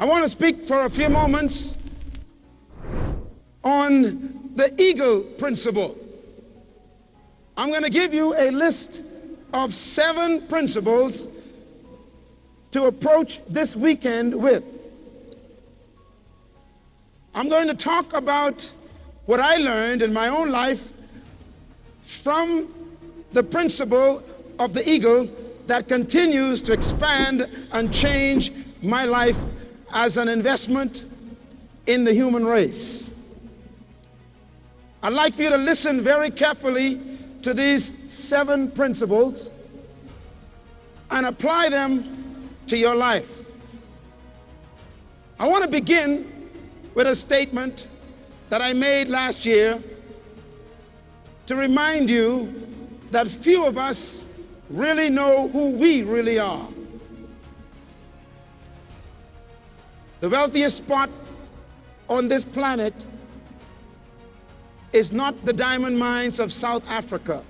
I want to speak for a few moments on the eagle principle. I'm going to give you a list of 7 principles to approach this weekend with. I'm going to talk about what I learned in my own life from the principle of the eagle that continues to expand and change my life as an investment in the human race. I'd like for you to listen very carefully to these 7 principles and apply them to your life. I want to begin with a statement that I made last year to remind you that few of us really know who we really are. The wealthiest spot on this planet is not the diamond mines of South Africa.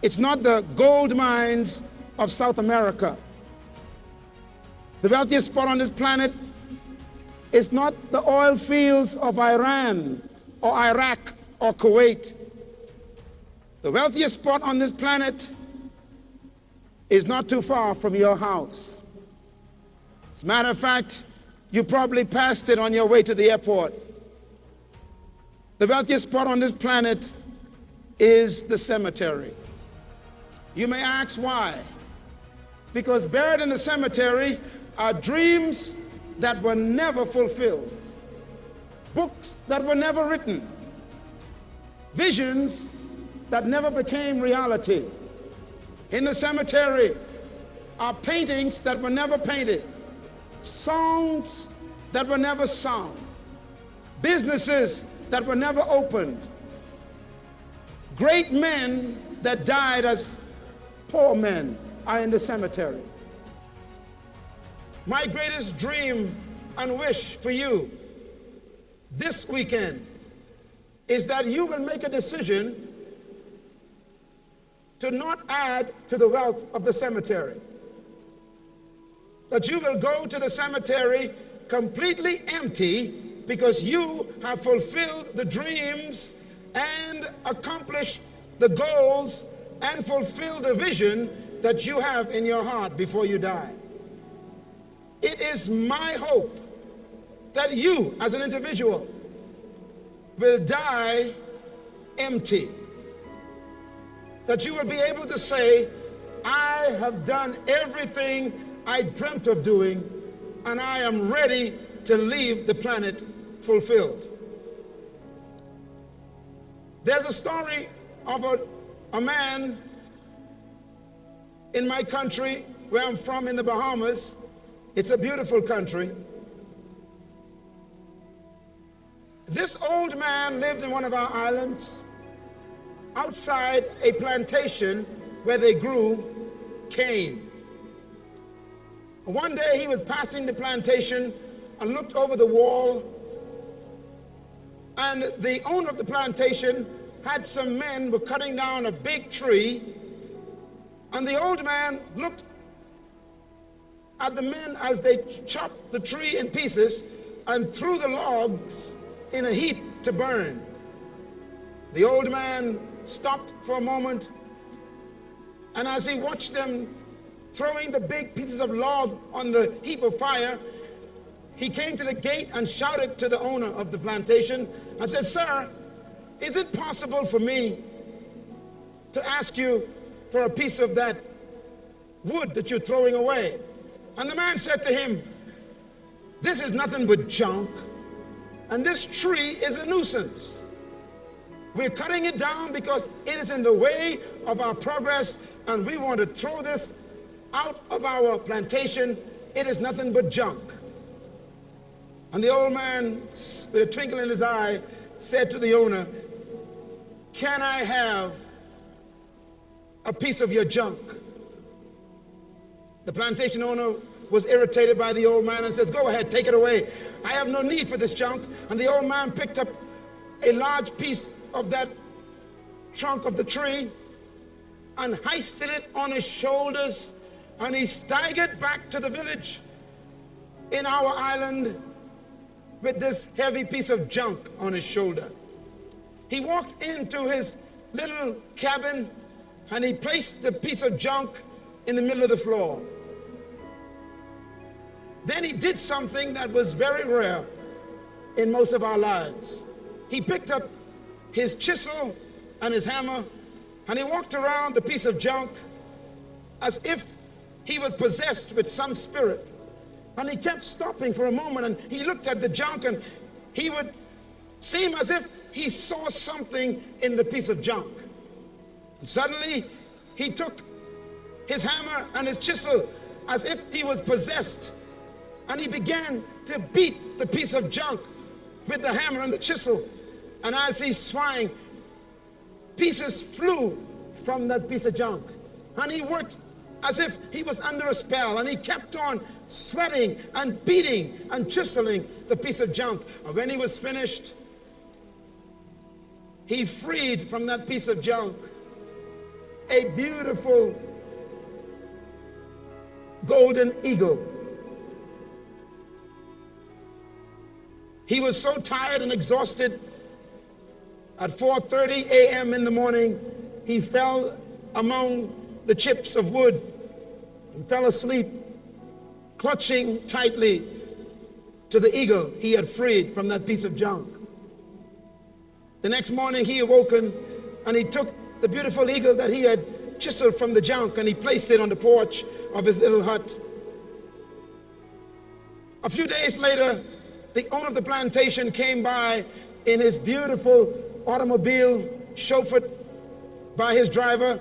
It's not the gold mines of South America. The wealthiest spot on this planet is not the oil fields of Iran or Iraq or Kuwait. The wealthiest spot on this planet is not too far from your house. As a matter of fact, you probably passed it on your way to the airport. The wealthiest spot on this planet is the cemetery. You may ask why. Because buried in the cemetery are dreams that were never fulfilled, books that were never written, visions that never became reality. In the cemetery are paintings that were never painted, songs that were never sung, businesses that were never opened, great men that died as poor men are in the cemetery. My greatest dream and wish for you this weekend is that you will make a decision to not add to the wealth of the cemetery. That you will go to the cemetery completely empty because you have fulfilled the dreams and accomplished the goals and fulfilled the vision that you have in your heart before you die. It is my hope that you, as an individual, will die empty. That you will be able to say, I have done everything I dreamt of doing, and I am ready to leave the planet fulfilled. There's a story of a man in my country, where I'm from in the Bahamas. It's a beautiful country. This old man lived in one of our islands outside a plantation where they grew cane. One day he was passing the plantation and looked over the wall, and the owner of the plantation had some men were cutting down a big tree, and the old man looked at the men as they chopped the tree in pieces and threw the logs in a heap to burn. The old man stopped for a moment, and as he watched them throwing the big pieces of log on the heap of fire, he came to the gate and shouted to the owner of the plantation and said, "Sir, is it possible for me to ask you for a piece of that wood that you're throwing away?" And the man said to him, "This is nothing but junk, and this tree is a nuisance. We're cutting it down because it is in the way of our progress, and we want to throw this out of our plantation. It is nothing but junk." And the old man, with a twinkle in his eye, said to the owner, "Can I have a piece of your junk?" The plantation owner was irritated by the old man and says, "Go ahead, take it away. I have no need for this junk." And the old man picked up a large piece of that trunk of the tree and hoisted it on his shoulders, and he staggered back to the village in our island with this heavy piece of junk on his shoulder. He walked into his little cabin and he placed the piece of junk in the middle of the floor. Then he did something that was very rare in most of our lives. He picked up his chisel and his hammer and he walked around the piece of junk as if he was possessed with some spirit. And he kept stopping for a moment and he looked at the junk and he would seem as if he saw something in the piece of junk. And suddenly he took his hammer and his chisel as if he was possessed, and he began to beat the piece of junk with the hammer and the chisel. And as he swung, pieces flew from that piece of junk. And he worked as if he was under a spell, and he kept on sweating and beating and chiseling the piece of junk. And when he was finished, he freed from that piece of junk a beautiful golden eagle. He was so tired and exhausted. At 4:30 a.m. in the morning, he fell among the chips of wood and fell asleep, clutching tightly to the eagle he had freed from that piece of junk. The next morning he awoken and he took the beautiful eagle that he had chiseled from the junk and he placed it on the porch of his little hut. A few days later, the owner of the plantation came by in his beautiful automobile, chauffeured by his driver.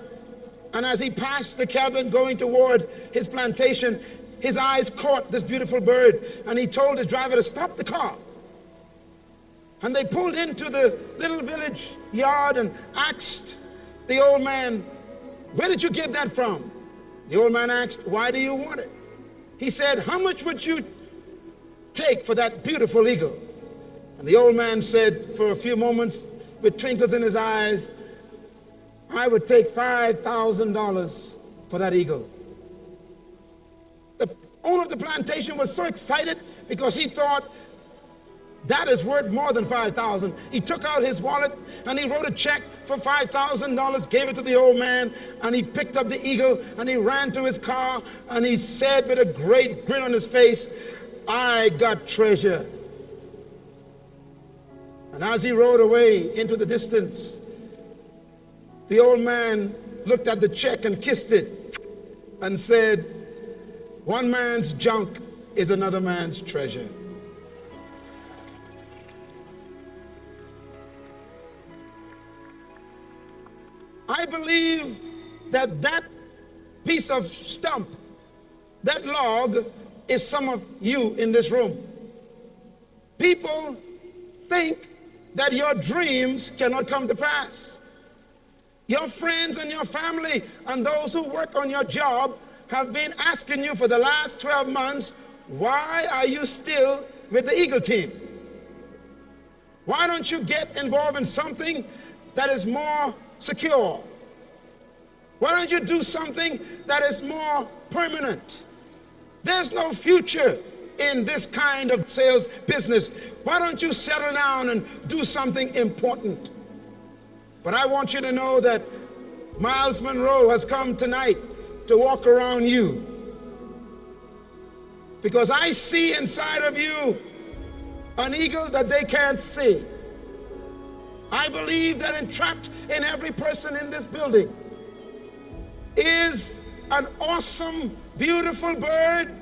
And as he passed the cabin going toward his plantation, his eyes caught this beautiful bird. And he told his driver to stop the car. And they pulled into the little village yard and asked the old man, "Where did you get that from?" The old man asked, "Why do you want it?" He said, "How much would you take for that beautiful eagle?" And the old man said, for a few moments, with twinkles in his eyes, "I would take $5,000 for that eagle." The owner of the plantation was so excited because he thought that is worth more than $5,000. He took out his wallet and he wrote a check for $5,000, gave it to the old man, and he picked up the eagle and he ran to his car and he said with a great grin on his face, "I got treasure." And as he rode away into the distance, the old man looked at the check and kissed it and said, "One man's junk is another man's treasure." I believe that that piece of stump, that log, is some of you in this room. People think that your dreams cannot come to pass. Your friends and your family and those who work on your job have been asking you for the last 12 months, why are you still with the Eagle team? Why don't you get involved in something that is more secure? Why don't you do something that is more permanent? There's no future in this kind of sales business. Why don't you settle down and do something important? But I want you to know that Myles Munroe has come tonight to walk around you, because I see inside of you an eagle that they can't see. I believe that entrapped in every person in this building is an awesome, beautiful bird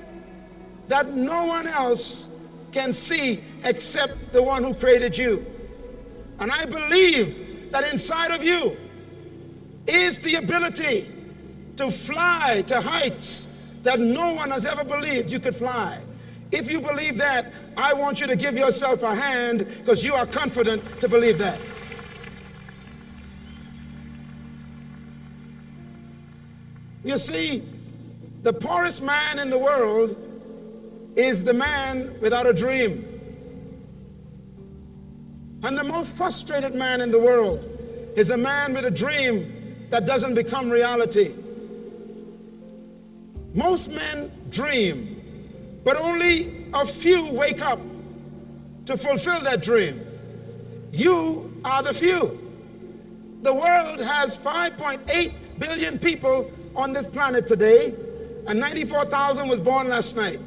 that no one else can see except the one who created you. And I believe that inside of you is the ability to fly to heights that no one has ever believed you could fly. If you believe that, I want you to give yourself a hand, because you are confident to believe that. You see, the poorest man in the world is the man without a dream. And the most frustrated man in the world is a man with a dream that doesn't become reality. Most men dream, but only a few wake up to fulfill that dream. You are the few. The world has 5.8 billion people on this planet today, and 94,000 was born last night.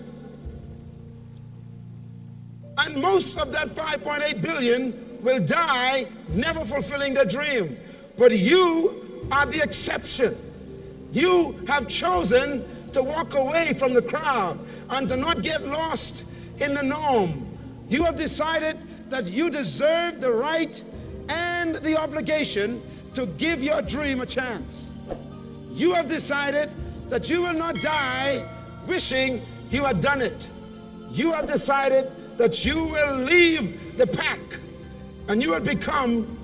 And most of that 5.8 billion will die never fulfilling their dream. But you are the exception. You have chosen to walk away from the crowd and to not get lost in the norm. You have decided that you deserve the right and the obligation to give your dream a chance. You have decided that you will not die wishing you had done it. You have decided that you will leave the pack and you will become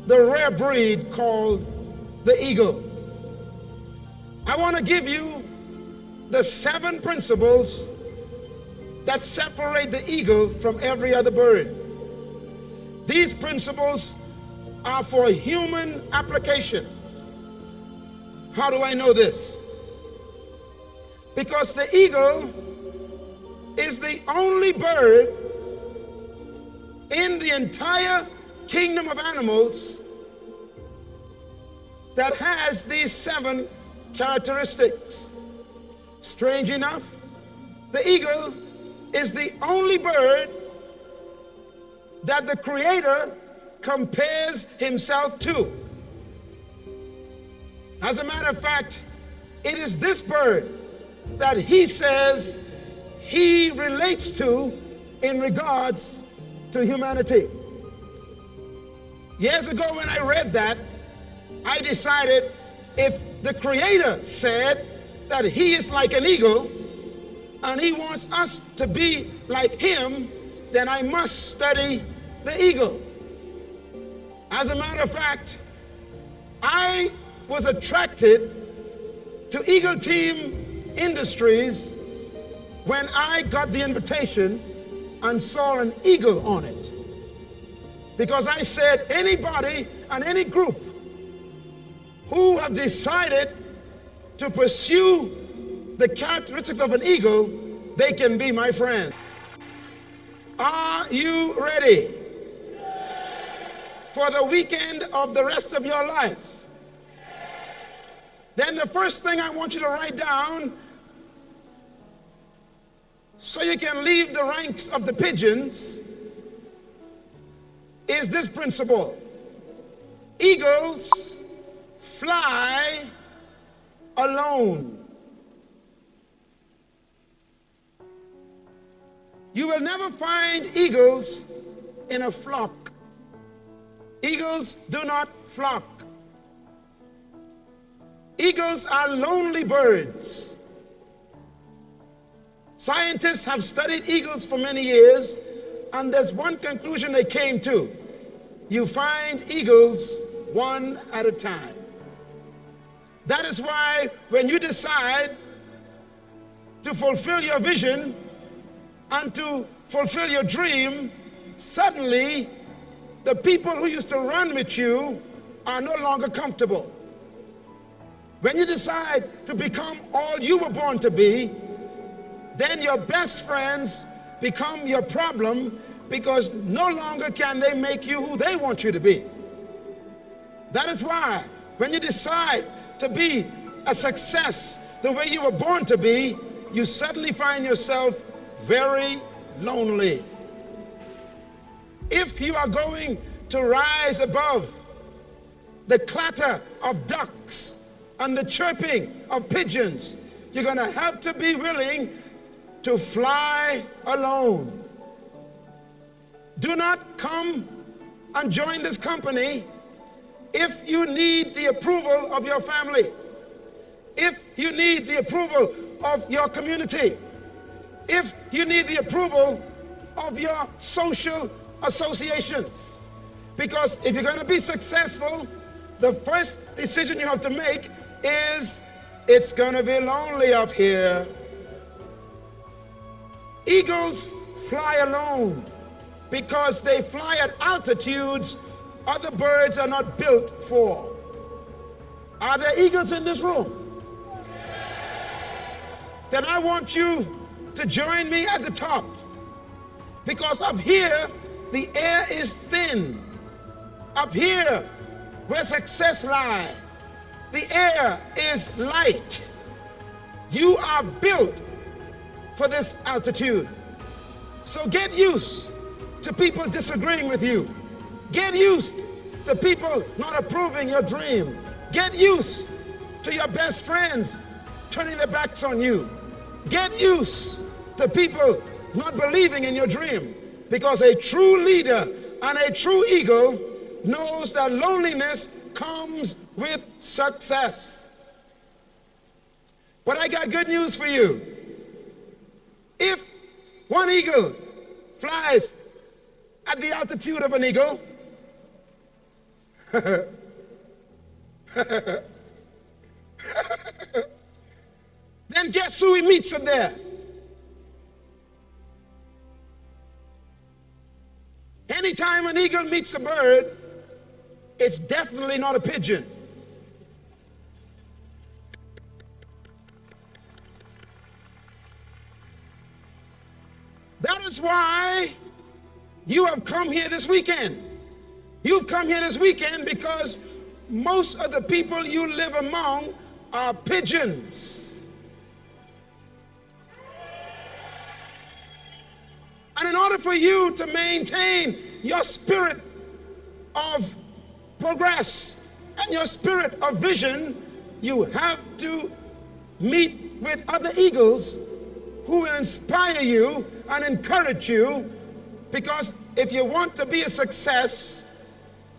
the rare breed called the eagle. I want to give you the 7 principles that separate the eagle from every other bird. These principles are for human application. How do I know this? Because the eagle is the only bird in the entire kingdom of animals that has these 7 characteristics. Strange enough, the eagle is the only bird that the Creator compares himself to. As a matter of fact, it is this bird that he says he relates to in regards to humanity. Years ago when I read that, I decided if the Creator said that he is like an eagle and he wants us to be like him, then I must study the eagle. As a matter of fact, I was attracted to Eagle Team Industries when I got the invitation and saw an eagle on it. Because I said, anybody and any group who have decided to pursue the characteristics of an eagle, they can be my friend. Are you ready for the weekend of the rest of your life? Then the first thing I want you to write down, so you can leave the ranks of the pigeons, is this principle. Eagles fly alone. You will never find eagles in a flock. Eagles do not flock. Eagles are lonely birds. Scientists have studied eagles for many years, and there's one conclusion they came to. You find eagles one at a time. That is why when you decide to fulfill your vision and to fulfill your dream, suddenly the people who used to run with you are no longer comfortable. When you decide to become all you were born to be, then your best friends become your problem, because no longer can they make you who they want you to be. That is why when you decide to be a success the way you were born to be, you suddenly find yourself very lonely. If you are going to rise above the clatter of ducks and the chirping of pigeons, you're going to have to be willing to fly alone. Do not come and join this company if you need the approval of your family, if you need the approval of your community, if you need the approval of your social associations. Because if you're going to be successful, the first decision you have to make is, it's going to be lonely up here. Eagles fly alone because they fly at altitudes other birds are not built for. Are there eagles in this room? Then I want you to join me at the top. Because up here, the air is thin. Up here, where success lies, the air is light. You are built for this altitude. So get used to people disagreeing with you. Get used to people not approving your dream. Get used to your best friends turning their backs on you. Get used to people not believing in your dream, because a true leader and a true eagle knows that loneliness comes with success. But I got good news for you. If one eagle flies at the altitude of an eagle, then guess who he meets up there? Anytime an eagle meets a bird, it's definitely not a pigeon. That is why you have come here this weekend. You've come here this weekend because most of the people you live among are pigeons. And in order for you to maintain your spirit of progress and your spirit of vision, you have to meet with other eagles who will inspire you and encourage you, because if you want to be a success,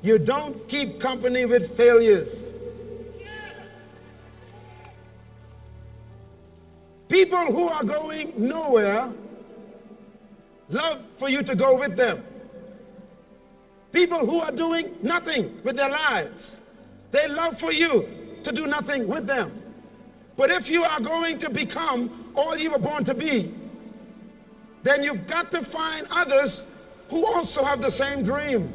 you don't keep company with failures. People who are going nowhere love for you to go with them. People who are doing nothing with their lives, they love for you to do nothing with them. But if you are going to become all you were born to be, then you've got to find others who also have the same dream.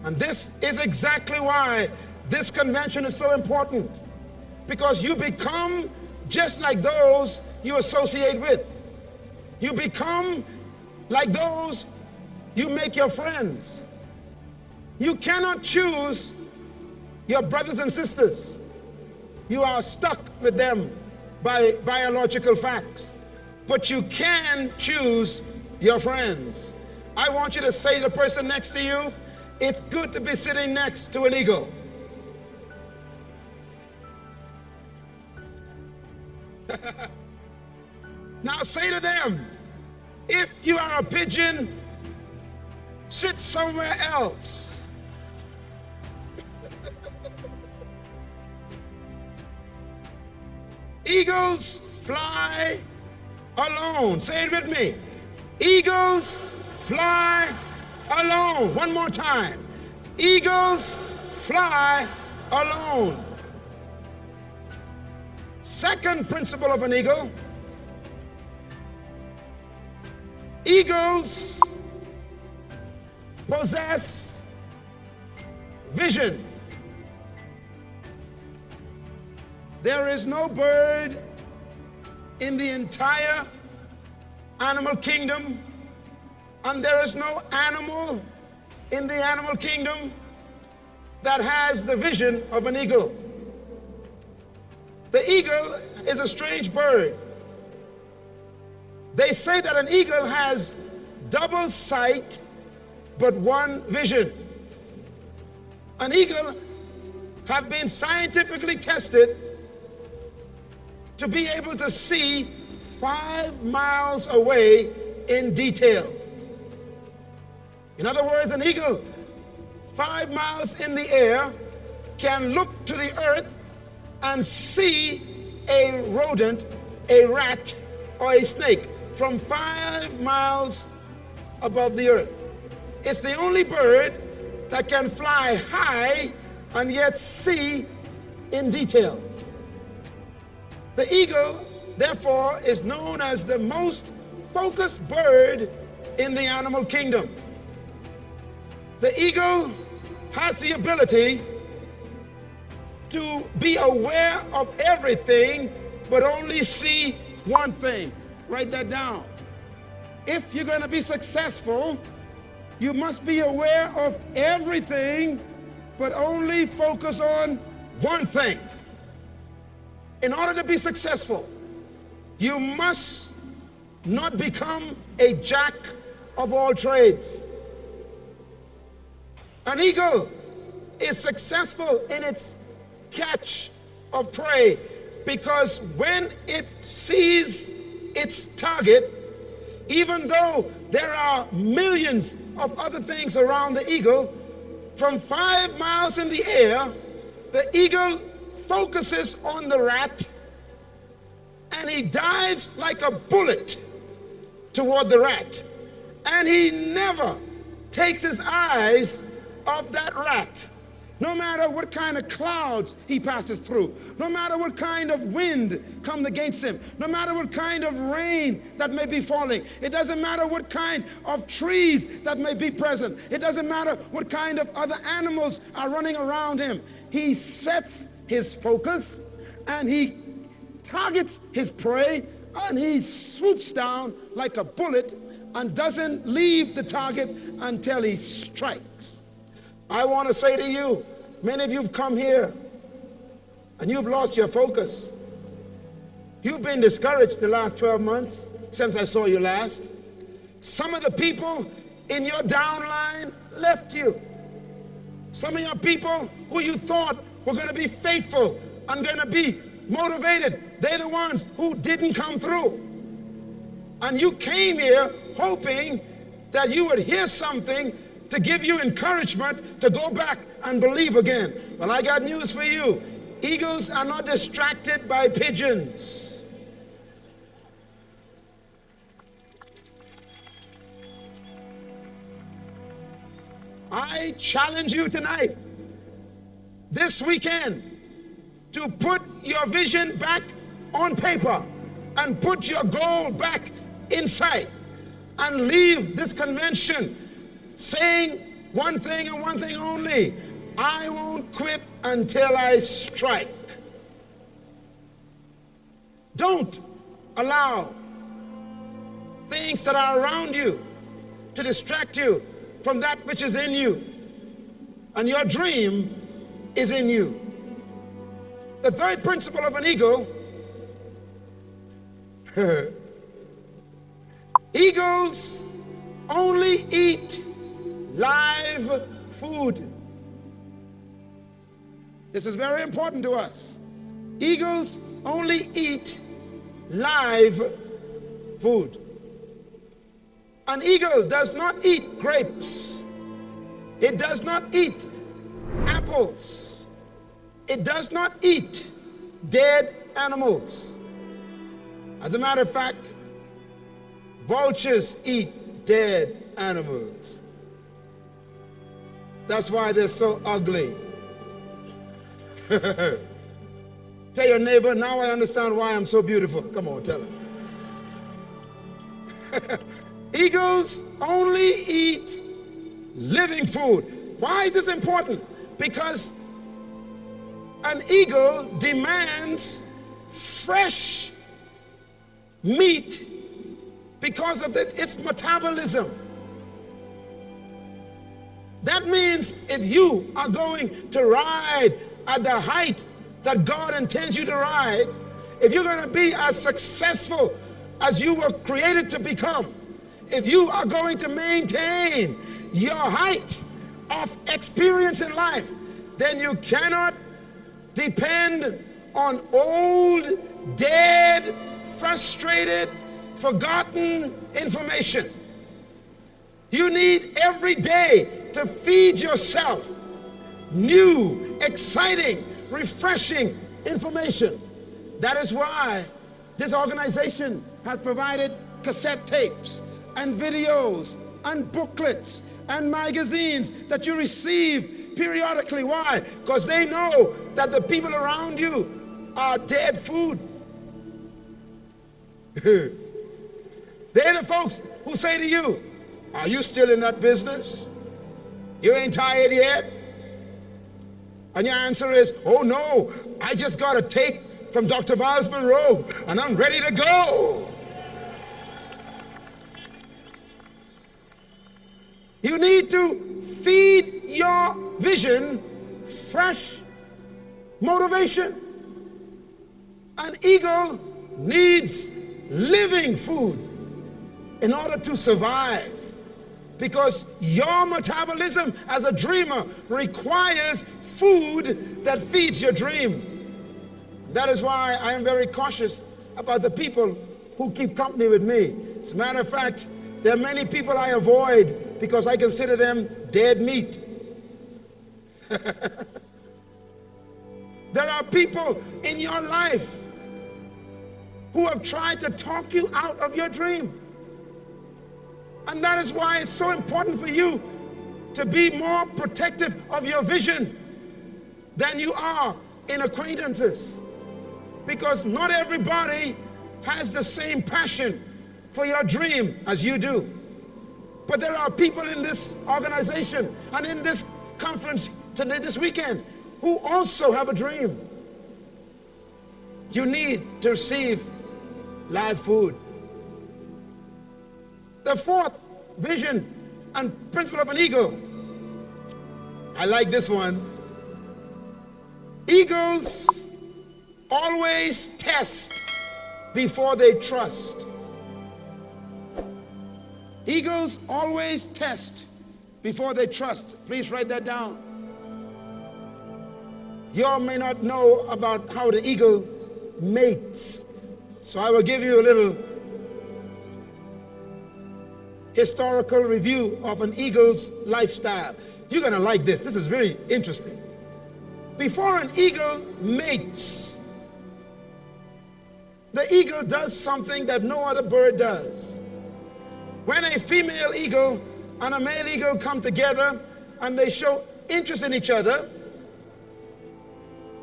And this is exactly why this convention is so important, because you become just like those you associate with. You become like those you make your friends. You cannot choose your brothers and sisters. You are stuck with them by biological facts. But you can choose your friends. I want you to say to the person next to you, it's good to be sitting next to an eagle. Now say to them, if you are a pigeon, sit somewhere else. Eagles fly alone. Say it with me. Eagles fly alone. One more time. Eagles fly alone. Second principle of an eagle. Eagles possess vision. There is no bird in the entire animal kingdom, and there is no animal in the animal kingdom that has the vision of an eagle. The eagle is a strange bird. They say that an eagle has double sight but one vision. An eagle have been scientifically tested to be able to see 5 miles away in detail. In other words, an eagle 5 miles in the air can look to the earth and see a rodent, a rat, or a snake from 5 miles above the earth. It's the only bird that can fly high and yet see in detail. The eagle, therefore, is known as the most focused bird in the animal kingdom. The eagle has the ability to be aware of everything, but only see one thing. Write that down. if you're going to be successful, you must be aware of everything, but only focus on one thing. In order to be successful, you must not become a jack of all trades. An eagle is successful in its catch of prey because when it sees its target, even though there are millions of other things around the eagle, from 5 miles in the air, the eagle focuses on the rat and he dives like a bullet toward the rat. And he never takes his eyes off that rat. No matter what kind of clouds he passes through, no matter what kind of wind comes against him, no matter what kind of rain that may be falling, it doesn't matter what kind of trees that may be present, it doesn't matter what kind of other animals are running around him. He sets his focus and he targets his prey and he swoops down like a bullet and doesn't leave the target until he strikes. I want to say to you, many of you have come here and you've lost your focus. You've been discouraged the last 12 months since I saw you last. Some of the people in your downline left you. Some of your people who you thought were going to be faithful and going to be motivated, they're the ones who didn't come through. And you came here hoping that you would hear something to give you encouragement to go back and believe again. Well, I got news for you. Eagles are not distracted by pigeons. I challenge you tonight, this weekend, to put your vision back on paper and put your goal back in sight and leave this convention saying one thing and one thing only: I won't quit until I strike. Don't allow things that are around you to distract you from that which is in you. And your dream is in you. The third principle of an eagle: eagles only eat live food. This is very important to us. Eagles only eat live food. An eagle does not eat grapes. It does not eat apples. It does not eat dead animals. As a matter of fact, vultures eat dead animals. That's why they're so ugly. Tell your neighbor, now I understand why I'm so beautiful. Come on, tell him. Eagles only eat living food. Why is this important? Because an eagle demands fresh meat because of its metabolism. That means if you are going to ride at the height that God intends you to ride, if you're going to be as successful as you were created to become, if you are going to maintain your height of experience in life, then you cannot depend on old, dead, frustrated, forgotten information. You need every day to feed yourself new, exciting, refreshing information. That is why this organization has provided cassette tapes and videos and booklets and magazines that you receive periodically. Why? Because they know that the people around you are dead food. They're the folks who say to you, are you still in that business? You ain't tired yet? And your answer is, oh no, I just got a tape from Dr. Myles Munroe and I'm ready to go. You need to feed your vision fresh motivation. An eagle needs living food in order to survive, because your metabolism as a dreamer requires food that feeds your dream. That is why I am very cautious about the people who keep company with me. As a matter of fact, there are many people I avoid because I consider them dead meat. There are people in your life who have tried to talk you out of your dream. And that is why it's so important for you to be more protective of your vision than you are in acquaintances. Because not everybody has the same passion for your dream as you do. But there are people in this organization and in this conference today, this weekend, who also have a dream. You need to receive live food. The fourth vision and principle of an eagle, I like this one. Eagles always test before they trust. Eagles always test before they trust. Please write that down. You all may not know about how the eagle mates, so I will give you a little historical review of an eagle's lifestyle. You're going to like this. This is very interesting. Before an eagle mates, the eagle does something that no other bird does. When a female eagle and a male eagle come together and they show interest in each other,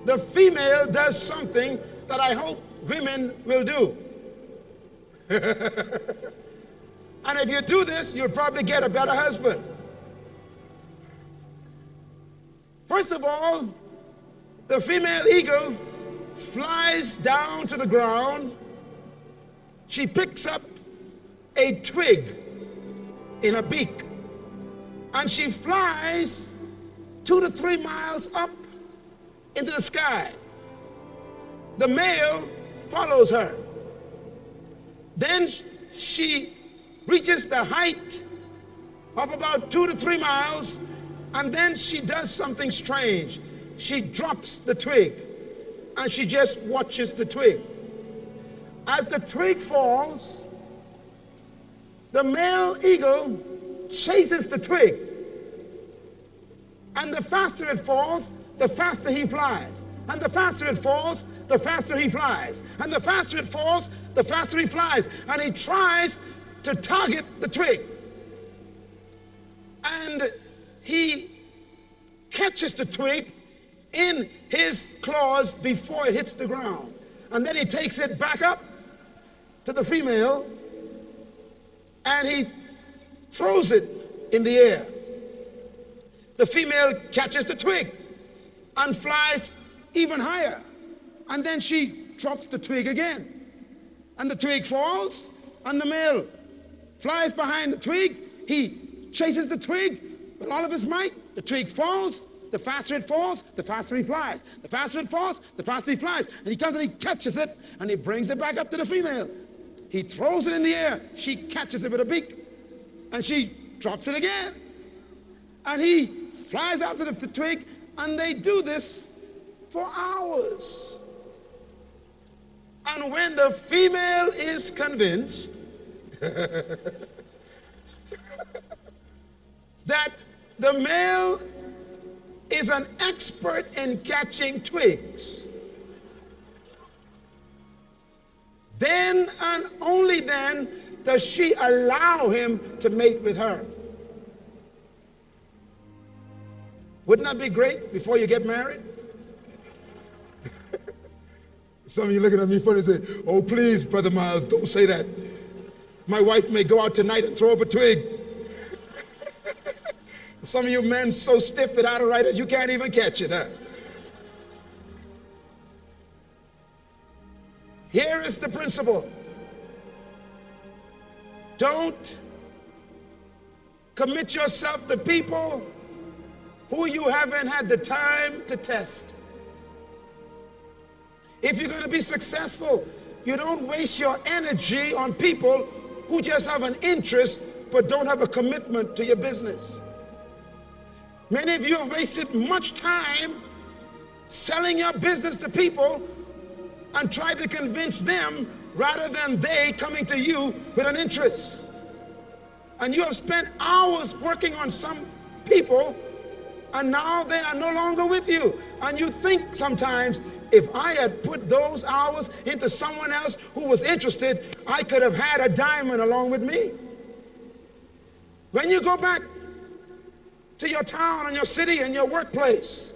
the female does something that I hope women will do. And if you do this, you'll probably get a better husband. First of all, the female eagle flies down to the ground. She picks up a twig in a beak, and she flies 2 to 3 miles up into the sky. The male follows her. Then she reaches the height of about 2 to 3 miles, and then she does something strange. She drops the twig, and she just watches the twig. As the twig falls, the male eagle chases the twig, and the faster it falls, the faster he flies. And the faster it falls, the faster he flies. And the faster it falls, the faster he flies. And he tries to target the twig. And he catches the twig in his claws before it hits the ground. And then he takes it back up to the female and he throws it in the air. The female catches the twig and flies even higher. And then she drops the twig again. And the twig falls, and the male flies behind the twig. He chases the twig with all of his might. The twig falls. The faster it falls, the faster he flies. The faster it falls, the faster he flies. And he comes and he catches it, and he brings it back up to the female. He throws it in the air. She catches it with a beak, and she drops it again. And he flies out to the twig, and they do this for hours. And when the female is convinced that the male is an expert in catching twigs, then and only then does she allow him to mate with her. Wouldn't that be great before you get married? Some of you looking at me funny and say, "Oh, please, Brother Myles, don't say that. My wife may go out tonight and throw up a twig." Some of you men so stiff without a writers, you can't even catch it, huh? Here is the principle. Don't Commit yourself to people who you haven't had the time to test. If you're going to be successful, you don't waste your energy on people who just have an interest but don't have a commitment to your business. Many of you have wasted much time selling your business to people and trying to convince them rather than they coming to you with an interest. And you have spent hours working on some people, and now they are no longer with you. And you think sometimes, if I had put those hours into someone else who was interested, I could have had a diamond along with me. When you go back to your town and your city and your workplace,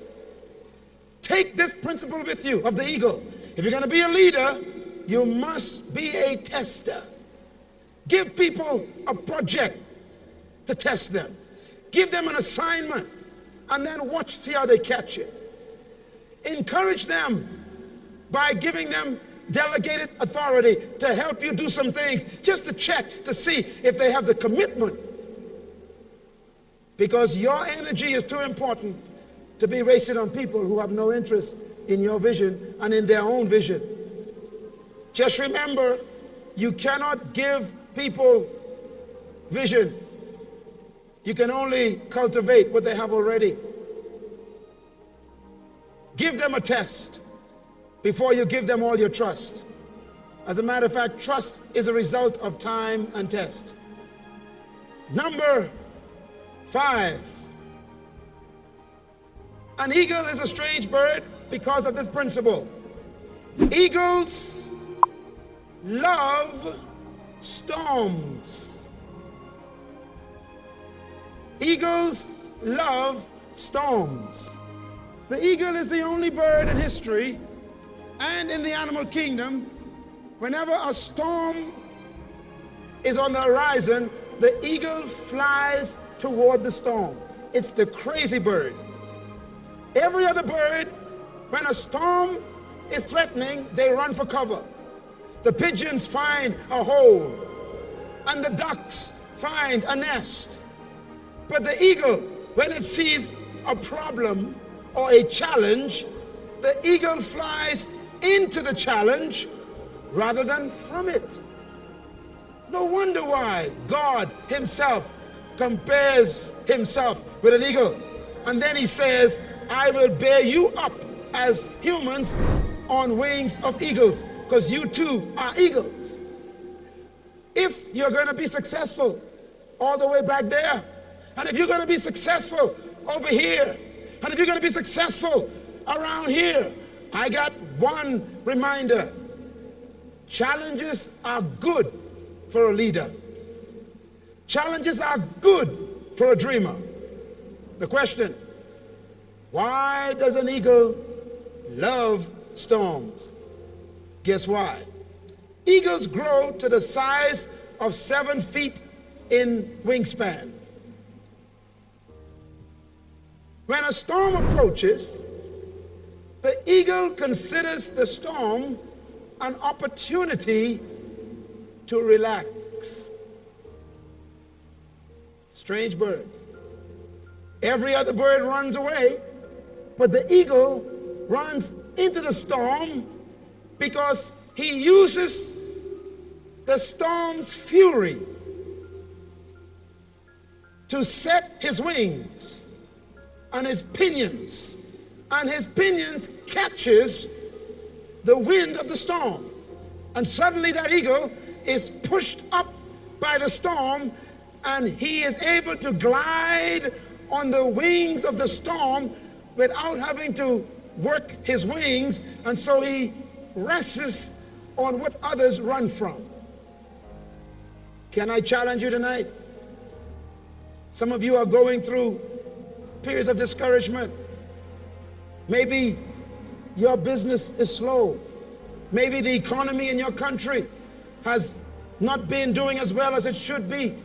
take this principle with you of the eagle. If you're going to be a leader, you must be a tester. Give people a project to test them. Give them an assignment and then watch, see how they catch it. Encourage them by giving them delegated authority to help you do some things, just to check to see if they have the commitment. Because your energy is too important to be wasted on people who have no interest in your vision and in their own vision. Just remember, you cannot give people vision. You can only cultivate what they have already. Give them a test before you give them all your trust. As a matter of fact, trust is a result of time and test. Number 5. An eagle is a strange bird because of this principle. Eagles love storms. Eagles love storms. The eagle is the only bird in history and in the animal kingdom, whenever a storm is on the horizon, the eagle flies toward the storm. It's the crazy bird. Every other bird, when a storm is threatening, they run for cover. The pigeons find a hole, and the ducks find a nest. But the eagle, when it sees a problem or a challenge, the eagle flies into the challenge rather than from it. No wonder why God himself compares himself with an eagle. And then he says, I will bear you up as humans on wings of eagles, because you too are eagles. If you're going to be successful all the way back there, and if you're going to be successful over here, and if you're going to be successful around here, I got one reminder. Challenges are good for a leader. Challenges are good for a dreamer. The question, why does an eagle love storms? Guess why? Eagles grow to the size of 7 feet in wingspan. When a storm approaches, the eagle considers the storm an opportunity to relax. Strange bird. Every other bird runs away, but the eagle runs into the storm because he uses the storm's fury to set his wings and his pinions, and his pinions catches the wind of the storm, and suddenly that eagle is pushed up by the storm, and he is able to glide on the wings of the storm without having to work his wings, and so he rests on what others run from. Can I challenge you tonight? Some of you are going through periods of discouragement. Maybe your business is slow. Maybe the economy in your country has not been doing as well as it should be.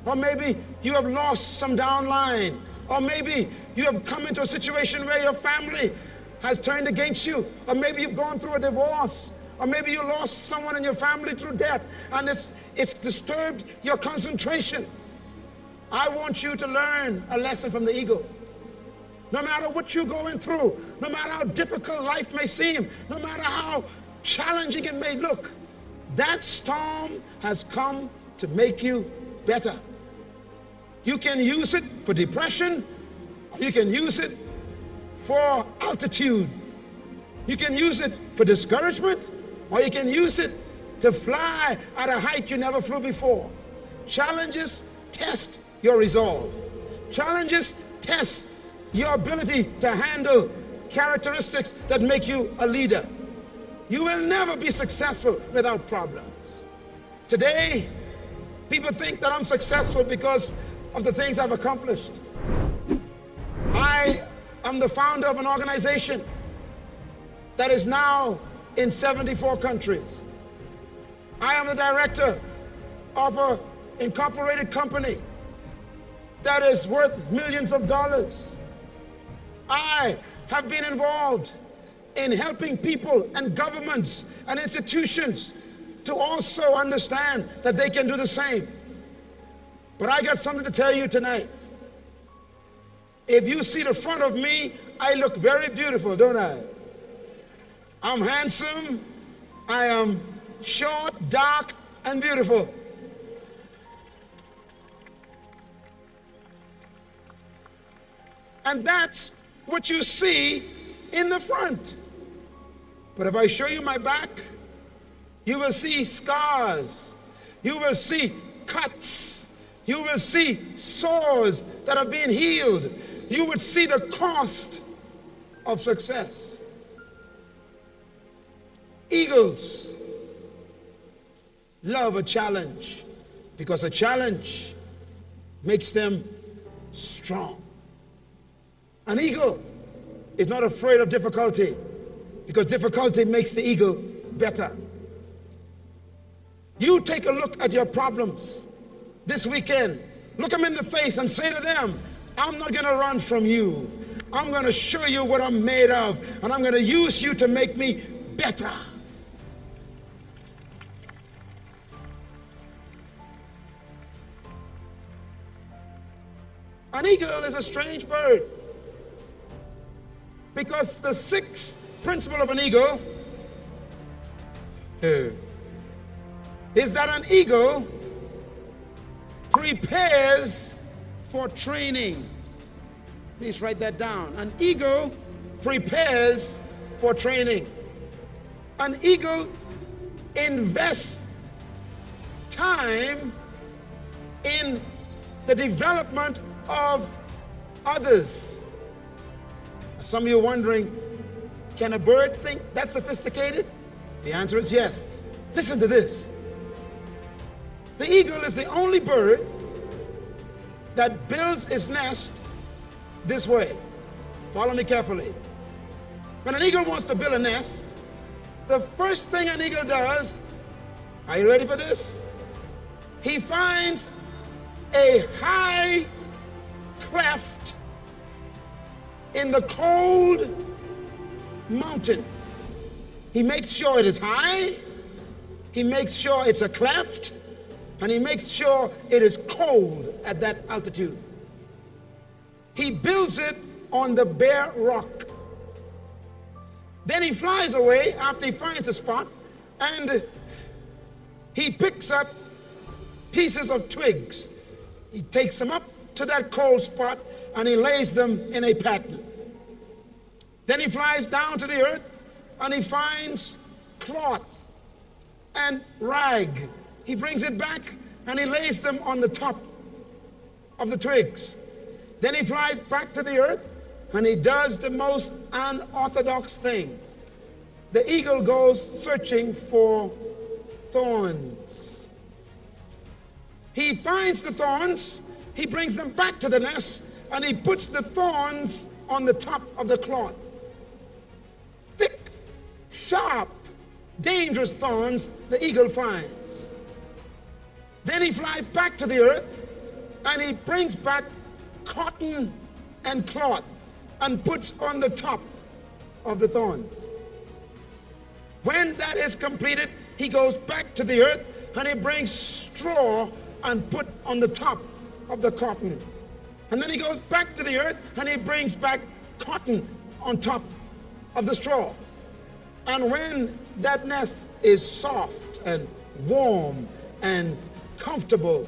Or maybe you have lost some downline. Or maybe you have come into a situation where your family has turned against you. Or maybe you've gone through a divorce. Or maybe you lost someone in your family through death, and it's disturbed your concentration. I want you to learn a lesson from the eagle. No matter what you're going through, no matter how difficult life may seem, no matter how challenging it may look, that storm has come to make you better. You can use it for depression. You can use it for altitude. You can use it for discouragement, or you can use it to fly at a height you never flew before. Challenges test your resolve. Challenges test your ability to handle characteristics that make you a leader. You will never be successful without problems. Today, people think that I'm successful because of the things I've accomplished. I am the founder of an organization that is now in 74 countries. I am the director of an incorporated company that is worth millions of dollars. I have been involved in helping people and governments and institutions to also understand that they can do the same. But I got something to tell you tonight. If you see the front of me, I look very beautiful, don't I? I'm handsome, I am short, dark, and beautiful. And that's what you see in the front. But if I show you my back, you will see scars. You will see cuts. You will see sores that are being healed. You would see the cost of success. Eagles love a challenge because a challenge makes them strong. An eagle is not afraid of difficulty because difficulty makes the eagle better. You take a look at your problems this weekend. Look them in the face and say to them, I'm not going to run from you. I'm going to show you what I'm made of, and I'm going to use you to make me better. An eagle is a strange bird because the sixth principle of an eagle is that an eagle prepares for training. Please write that down. An eagle prepares for training. An eagle invests time in the development of others. Some of you are wondering, can a bird think that sophisticated? The answer is yes. Listen to this. The eagle is the only bird that builds its nest this way. Follow me carefully. When an eagle wants to build a nest, the first thing an eagle does, are you ready for this? He finds a high cleft in the cold mountain. He makes sure it is high, he makes sure it's a cleft, and he makes sure it is cold at that altitude. He builds it on the bare rock. Then he flies away after he finds a spot, and he picks up pieces of twigs. He takes them up to that cold spot and he lays them in a pattern. Then he flies down to the earth and he finds cloth and rag. He brings it back and he lays them on the top of the twigs. Then he flies back to the earth and he does the most unorthodox thing. The eagle goes searching for thorns. He finds the thorns, he brings them back to the nest, and he puts the thorns on the top of the cloth. Thick, sharp, dangerous thorns the eagle finds. Then he flies back to the earth and he brings back cotton and cloth and puts on the top of the thorns. When that is completed, he goes back to the earth and he brings straw and put on the top of the cotton. And then he goes back to the earth and he brings back cotton on top of the straw. And when that nest is soft and warm and comfortable,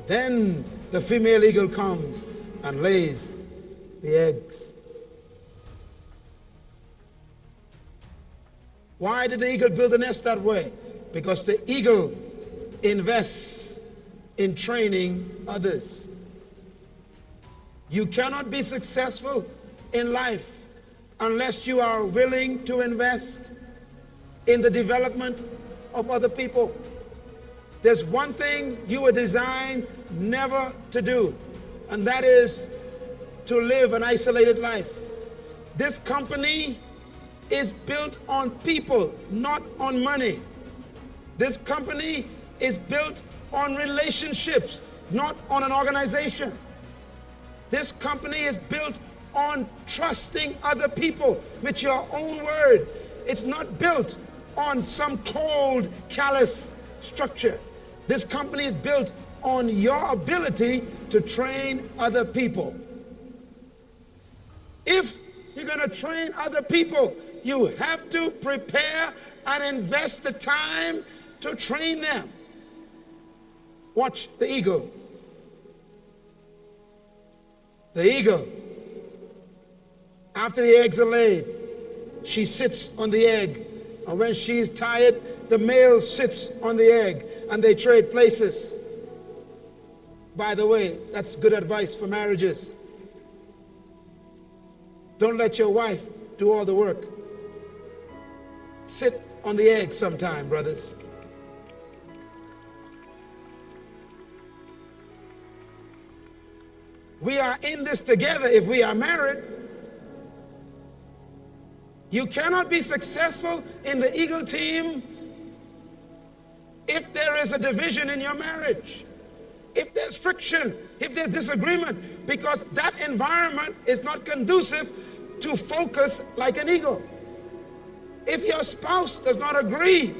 then the female eagle comes and lays the eggs. Why did the eagle build the nest that way? Because the eagle invests in training others. You cannot be successful in life unless you are willing to invest in the development of other people. There's one thing you were designed never to do, and that is to live an isolated life. This company is built on people, not on money. This company is built on relationships, not on an organization. This company is built on trusting other people with your own word. It's not built on some cold, callous structure. This company is built on your ability to train other people. If you're going to train other people, you have to prepare and invest the time to train them. Watch the eagle. The eagle, after the eggs are laid, she sits on the egg. And when she's tired, the male sits on the egg and they trade places. By the way, that's good advice for marriages. Don't let your wife do all the work. Sit on the egg sometime, brothers. We are in this together if we are married. You cannot be successful in the Eagle team if there is a division in your marriage, if there's friction, if there's disagreement, because that environment is not conducive to focus like an eagle. If your spouse does not agree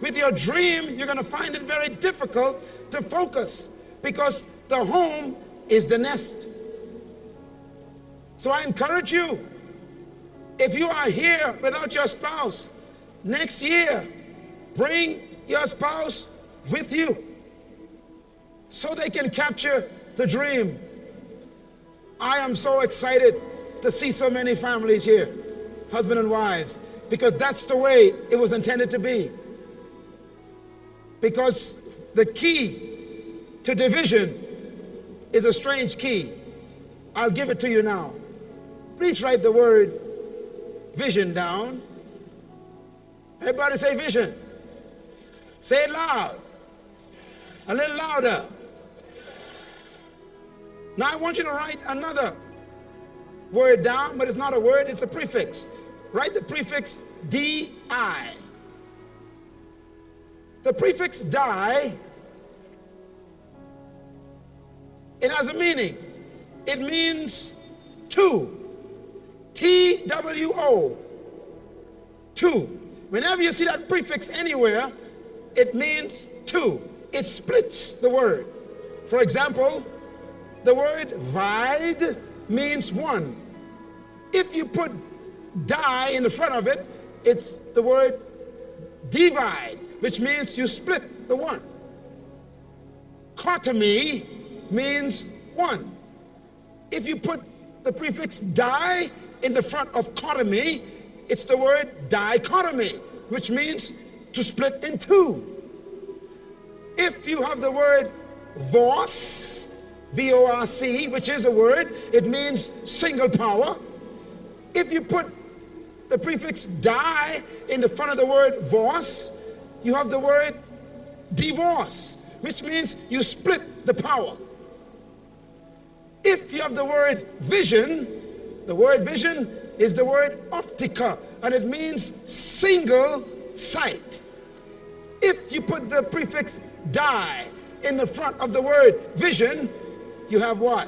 with your dream, you're going to find it very difficult to focus, because the home is the nest. So I encourage you, if you are here without your spouse, next year, bring your spouse with you so they can capture the dream. I am so excited to see so many families here, husband and wives, because that's the way it was intended to be. Because the key to division is a strange key. I'll give it to you now. Please write the word vision down. Everybody say vision. Say it loud. A little louder. Now I want you to write another word down, but it's not a word, it's a prefix. Write the prefix D-I. The prefix die, it has a meaning. It means two. T-W-O. Two. Whenever you see that prefix anywhere, it means two. It splits the word. For example, the word vide means one. If you put die in the front of it, it's the word divide, which means you split the one. Cotomy means one. If you put the prefix die in the front of cotomy, it's the word dichotomy, which means to split in two. If you have the word vorce, V-O-R-C, which is a word, it means single power. If you put the prefix die in the front of the word vorce, you have the word divorce, which means you split the power. If you have the word vision, the word vision is the word optica, and it means single sight. If you put the prefix die in the front of the word vision, you have what?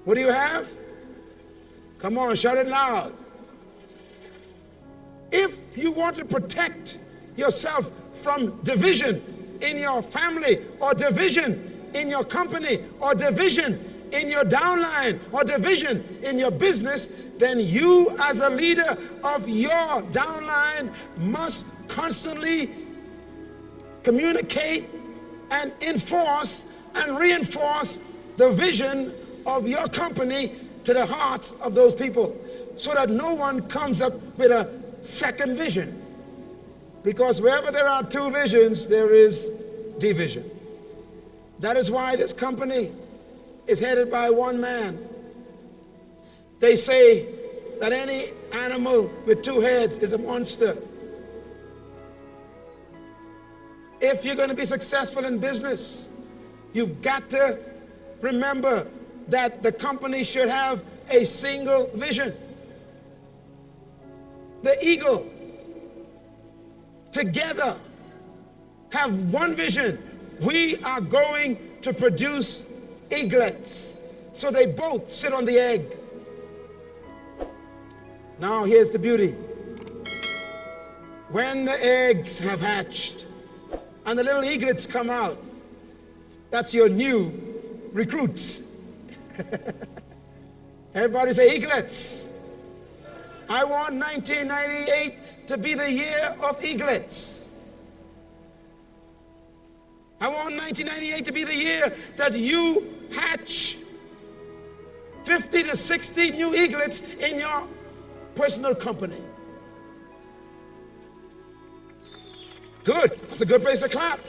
What do you have? Come on, shout it loud. If you want to protect yourself from division in your family or division in your company or division in your downline or division in your business, then you as a leader of your downline must constantly communicate and enforce and reinforce the vision of your company to the hearts of those people, so that no one comes up with a second vision. Because wherever there are two visions, there is division. That is why this company is headed by one man. They say that any animal with two heads is a monster. If you're going to be successful in business, you've got to remember that the company should have a single vision. The eagle together have one vision. We are going to produce eaglets. So they both sit on the egg. Now here's the beauty. When the eggs have hatched and the little eaglets come out, that's your new recruits. Everybody say eaglets. I want 1998 to be the year of eaglets. I want 1998 to be the year that you hatch 50 to 60 new eaglets in your personal company. Good. That's a good place to clap.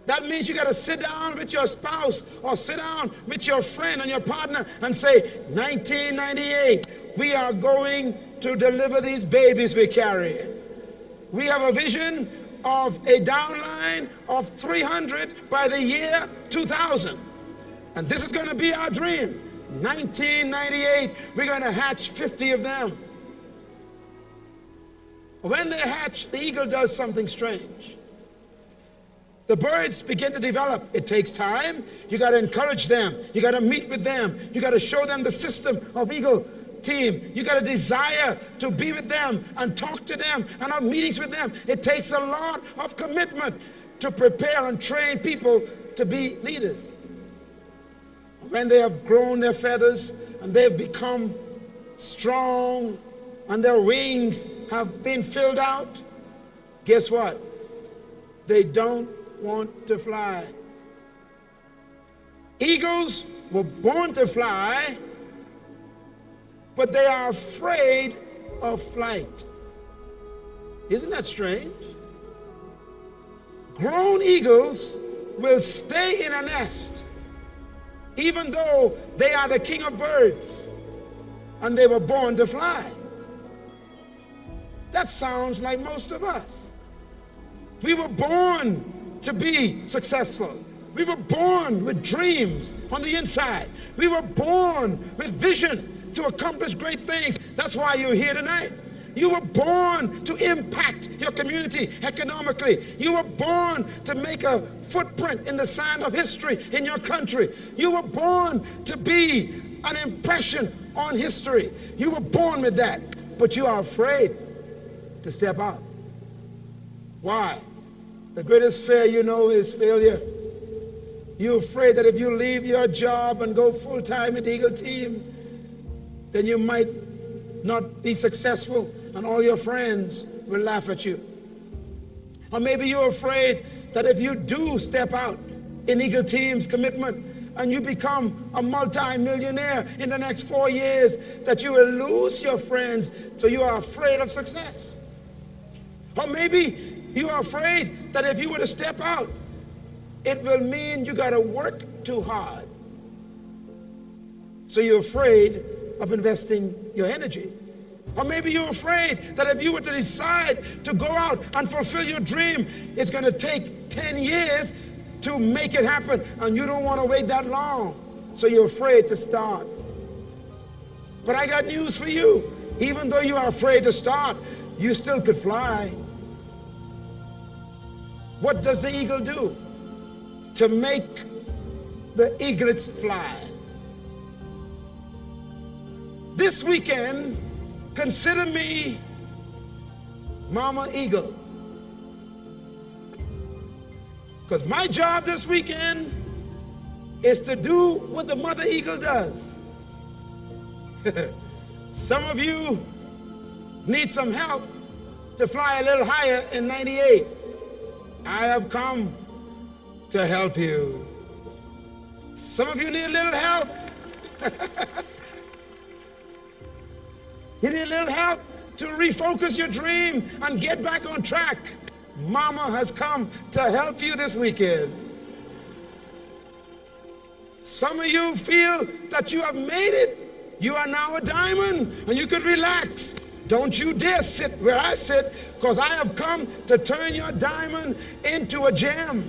That means you got to sit down with your spouse or sit down with your friend and your partner and say, 1998, we are going to deliver these babies we carry. We have a vision of a downline of 300 by the year 2000. And this is going to be our dream. 1998, we're going to hatch 50 of them. When they hatch, the eagle does something strange. The birds begin to develop. It takes time. You got to encourage them. You got to meet with them. You got to show them the system of eagle team. You got to desire to be with them and talk to them and have meetings with them. It takes a lot of commitment to prepare and train people to be leaders. When they have grown their feathers and they've become strong and their wings have been filled out, guess what? They don't want to fly. Eagles were born to fly, but they are afraid of flight. Isn't that strange? Grown eagles will stay in a nest even though they are the king of birds and they were born to fly. That sounds like most of us. We were born to be successful. We were born with dreams on the inside. We were born with vision to accomplish great things. That's why you're here tonight. You were born to impact your community economically. You were born to make a footprint in the sand of history in your country. You were born to be an impression on history. You were born with that, but you are afraid to step out. Why? The greatest fear you know is failure. You're afraid that if you leave your job and go full-time with the Eagle team, then you might not be successful and all your friends will laugh at you. Or maybe you're afraid that if you do step out in Eagle team's commitment and you become a multi-millionaire in the next 4 years, that you will lose your friends, so you are afraid of success. Or maybe you are afraid that if you were to step out, it will mean you got to work too hard. So you're afraid of investing your energy. Or maybe you're afraid that if you were to decide to go out and fulfill your dream, it's going to take 10 years to make it happen, and you don't want to wait that long. So you're afraid to start. But I got news for you. Even though you are afraid to start, you still could fly. What does the eagle do to make the eaglets fly? This weekend, consider me Mama Eagle. Because my job this weekend is to do what the mother eagle does. Some of you need some help to fly a little higher in 98. I have come to help you. Some of you need a little help. You need a little help to refocus your dream and get back on track. Mama has come to help you this weekend. Some of you feel that you have made it. You are now a diamond and you could relax. Don't you dare sit where I sit, because I have come to turn your diamond into a gem.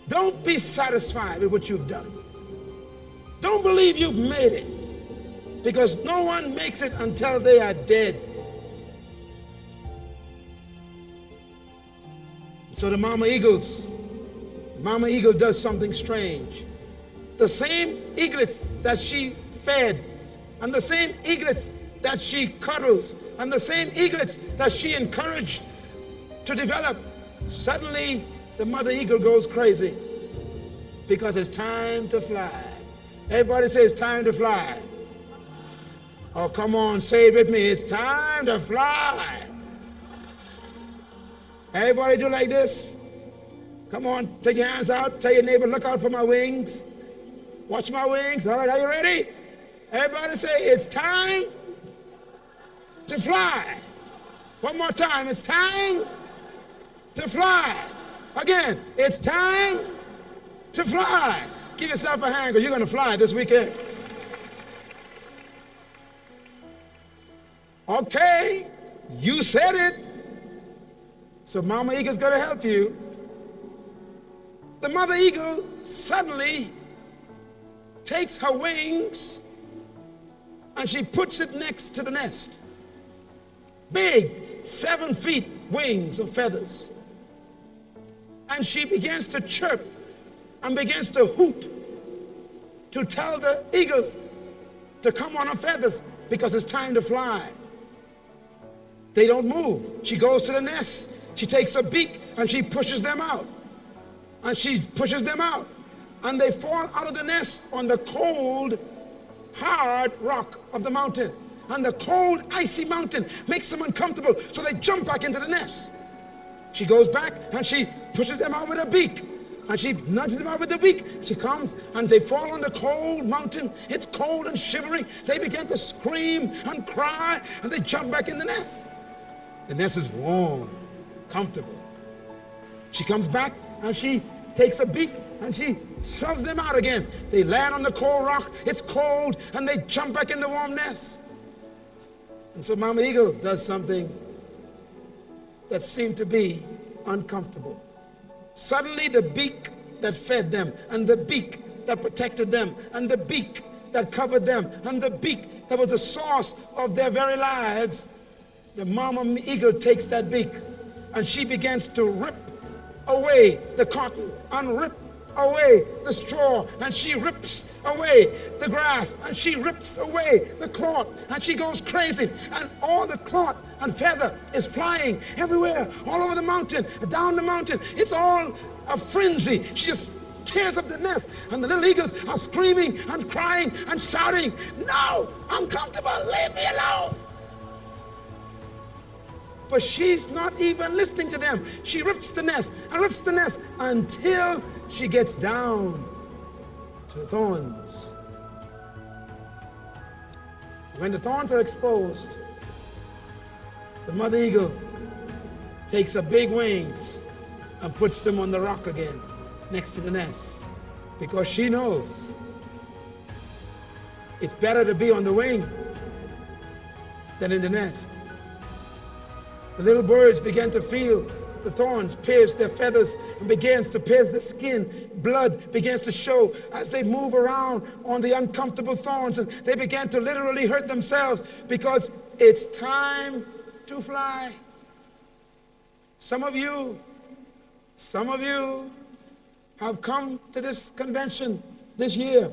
Don't be satisfied with what you've done. Don't believe you've made it, because no one makes it until they are dead. So the mama eagle does something strange. The same eaglets that she fed, and the same eaglets that she cuddles, and the same eaglets that she encouraged to develop, suddenly the mother eagle goes crazy because it's time to fly. Everybody say it's time to fly. Oh, come on, say it with me. It's time to fly. Everybody do like this. Come on, take your hands out. Tell your neighbor, look out for my wings. Watch my wings. All right, are you ready? Everybody say, it's time to fly. One more time. It's time to fly. Again, it's time to fly. Give yourself a hand, because you're going to fly this weekend. Okay, you said it. So Mama Eagle's going to help you. The mother eagle suddenly takes her wings and she puts it next to the nest. Big, 7 feet wings of feathers. And she begins to chirp and begins to hoot to tell the eagles to come on her feathers, because it's time to fly. They don't move. She goes to the nest. She takes a beak and she pushes them out. And she pushes them out. And they fall out of the nest on the cold, hard rock of the mountain. And the cold, icy mountain makes them uncomfortable, so they jump back into the nest. She goes back and she pushes them out with her beak. And she nudges them out with the beak. She comes and they fall on the cold mountain. It's cold and shivering. They begin to scream and cry, and they jump back in the nest. The nest is warm, comfortable. She comes back and she takes a beak and she shoves them out again. They land on the cold rock. It's cold, and they jump back in the warm nest. And so Mama Eagle does something that seemed to be uncomfortable. Suddenly the beak that fed them, and the beak that protected them, and the beak that covered them, and the beak that was the source of their very lives, the Mama Eagle takes that beak and she begins to rip away the cotton and rip away the straw, and she rips away the grass, and she rips away the cloth, and she goes crazy, and all the cloth and feather is flying everywhere, all over the mountain, down the mountain. It's all a frenzy. She just tears up the nest, and the little eagles are screaming and crying and shouting, "No, I'm comfortable, leave me alone." But she's not even listening to them. She rips the nest and rips the nest until she gets down to the thorns. When the thorns are exposed, the mother eagle takes her big wings and puts them on the rock again next to the nest, because she knows it's better to be on the wing than in the nest. The little birds began to feel the thorns pierce their feathers and begins to pierce the skin. Blood begins to show as they move around on the uncomfortable thorns, and they began to literally hurt themselves, because it's time to fly. Some of you have come to this convention this year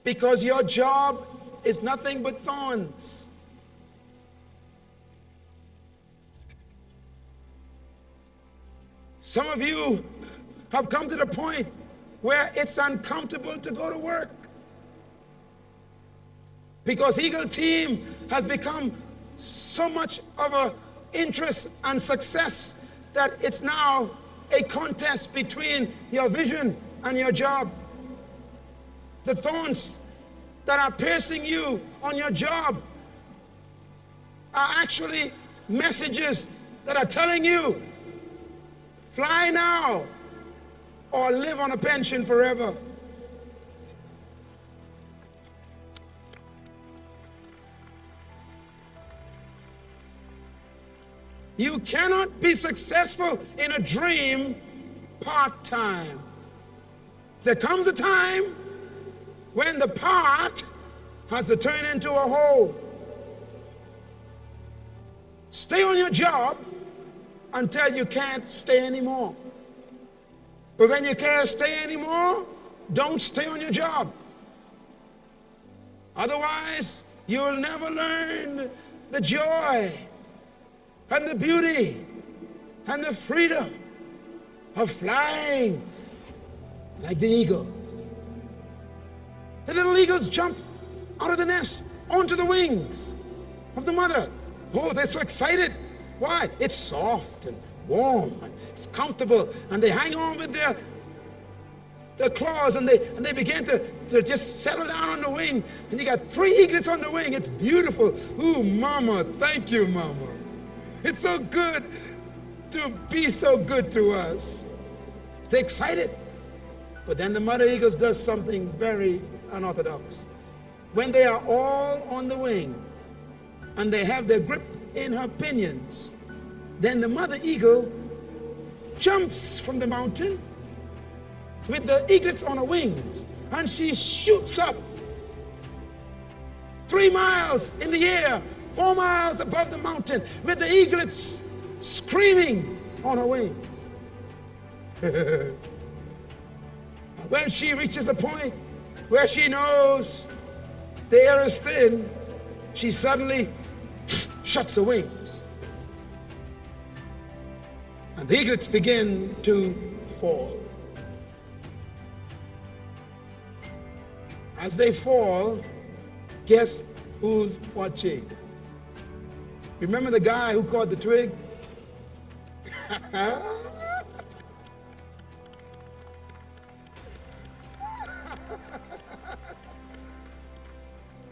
because your job is nothing but thorns. Some of you have come to the point where it's uncomfortable to go to work because Eagle Team has become so much of an interest and success that it's now a contest between your vision and your job. The thorns that are piercing you on your job are actually messages that are telling you, fly now or live on a pension forever. You cannot be successful in a dream part-time. There comes a time when the part has to turn into a whole. Stay on your job until you can't stay anymore. But when you can't stay anymore, don't stay on your job. Otherwise, you'll never learn the joy and the beauty and the freedom of flying like the eagle. The little eagles jump out of the nest onto the wings of the mother. Oh, they're so excited. Why? It's soft and warm and it's comfortable, and they hang on with their claws, and they begin to just settle down on the wing, and you got 3 eaglets on the wing. It's beautiful. Ooh, mama, thank you, mama. It's so good to be so good to us. They're excited. But then the mother eagle does something very unorthodox. When they are all on the wing and they have their grip in her pinions, then the mother eagle jumps from the mountain with the eaglets on her wings, and she shoots up 3 miles in the air, 4 miles above the mountain, with the eaglets screaming on her wings. When she reaches a point where she knows the air is thin, she suddenly shuts her wings. And the eaglets begin to fall. As they fall, guess who's watching? Remember the guy who caught the twig?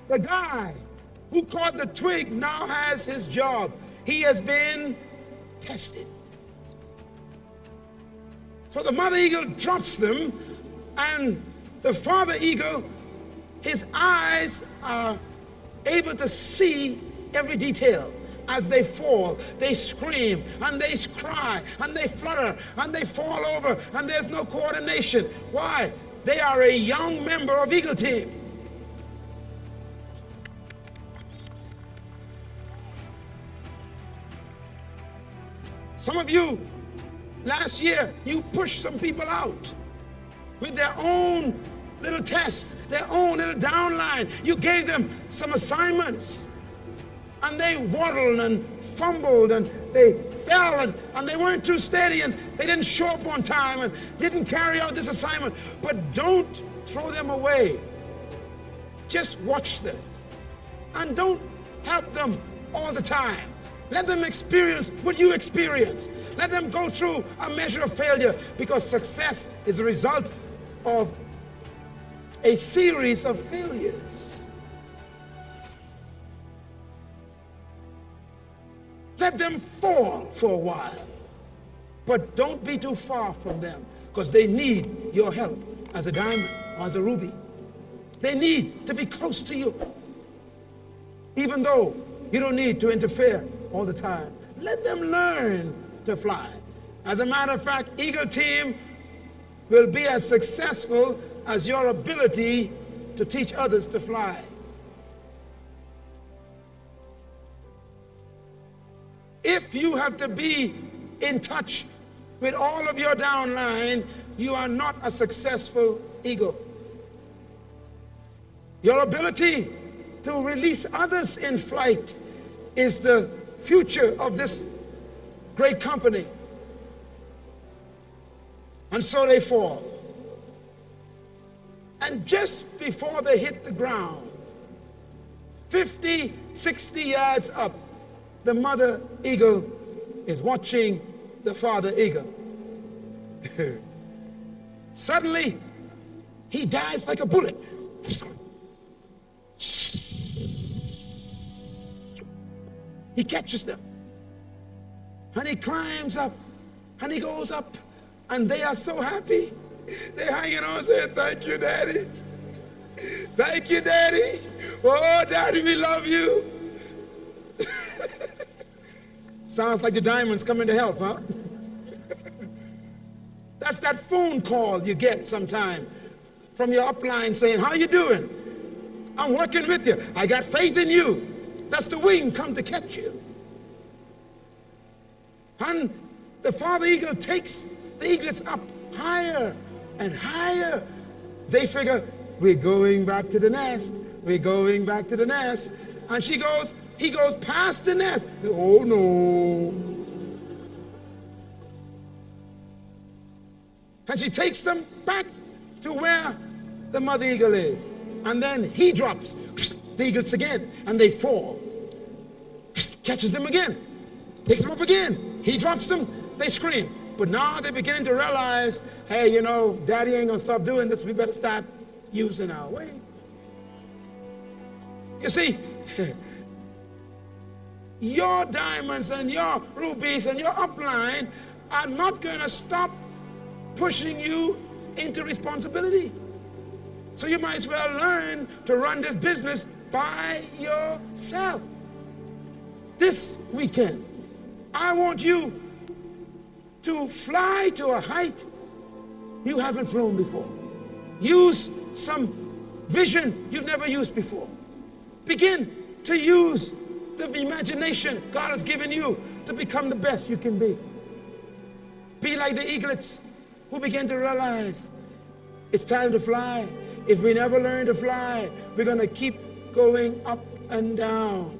The guy who caught the twig now has his job. He has been tested. So the mother eagle drops them, and the father eagle, his eyes are able to see every detail. As they fall, they scream, and they cry, and they flutter, and they fall over, and there's no coordination. Why? They are a young member of Eagle Team. Some of you, last year, you pushed some people out with their own little tests, their own little downline. You gave them some assignments, and they waddled and fumbled, and they fell, and they weren't too steady, and they didn't show up on time, and didn't carry out this assignment. But don't throw them away. Just watch them, and don't help them all the time. Let them experience what you experience. Let them go through a measure of failure, because success is a result of a series of failures. Let them fall for a while, but don't be too far from them, because they need your help as a diamond or as a ruby. They need to be close to you, even though you don't need to interfere all the time. Let them learn to fly. As a matter of fact, Eagle Team will be as successful as your ability to teach others to fly. If you have to be in touch with all of your downline, you are not a successful eagle. Your ability to release others in flight is the future of this great company. And so they fall. And just before they hit the ground, 50, 60 yards up, the mother eagle is watching the father eagle. Suddenly, he dives like a bullet. He catches them. And he climbs up. And he goes up. And they are so happy. They're hanging on saying, thank you, Daddy. Thank you, Daddy. Oh, Daddy, we love you. Sounds like the diamond's coming to help, huh? That's that phone call you get sometime from your upline saying, how you doing? I'm working with you. I got faith in you. That's the wing come to catch you. And the father eagle takes the eaglets up higher and higher. They figure, we're going back to the nest. We're going back to the nest. And he goes past the nest. Oh no. And she takes them back to where the mother eagle is. And then he drops the eaglets again. And they fall. Catches them again. Takes them up again. He drops them. They scream. But now they're beginning to realize, hey, you know, Daddy ain't going to stop doing this. We better start using our wings. You see, your diamonds and your rubies and your upline are not going to stop pushing you into responsibility. So you might as well learn to run this business by yourself. This weekend, I want you to fly to a height you haven't flown before. Use some vision you've never used before. Begin to use the imagination God has given you to become the best you can be. Be like the eaglets who begin to realize it's time to fly. If we never learn to fly, we're going to keep going up and down.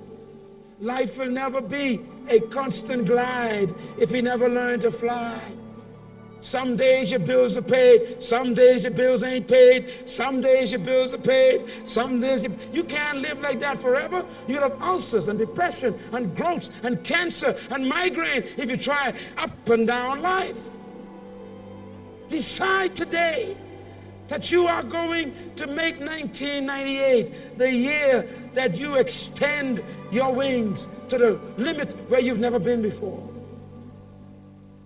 Life will never be a constant glide if we never learn to fly. Some days your bills are paid. Some days your bills ain't paid. Some days your bills are paid. Some days you can't live like that forever. You'll have ulcers and depression and growths and cancer and migraine if you try up and down life. Decide today that you are going to make 1998 the year that you extend your wings to the limit where you've never been before.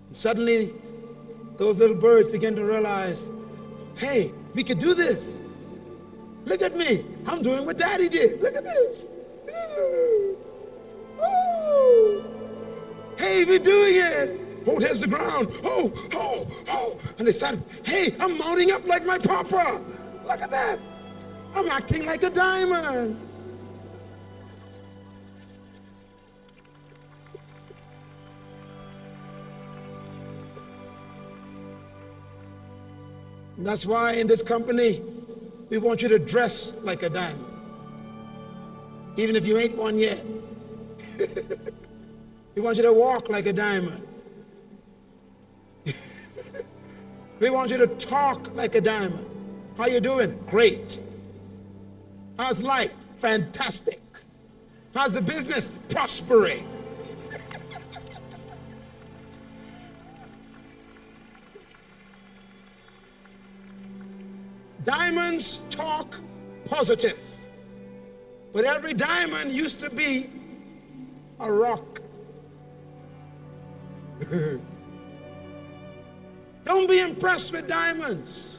And suddenly, those little birds begin to realize, hey, we could do this. Look at me. I'm doing what Daddy did. Look at this. Oh. Hey, we're doing it. Oh, there's the ground. Oh, oh, oh. And they started, hey, I'm mounting up like my papa. Look at that. I'm acting like a diamond. And that's why in this company, we want you to dress like a diamond. Even if you ain't one yet. We want you to walk like a diamond. We want you to talk like a diamond. How you doing? Great. How's life? Fantastic. How's the business? Prospering. Diamonds talk positive. But every diamond used to be a rock. Don't be impressed with diamonds.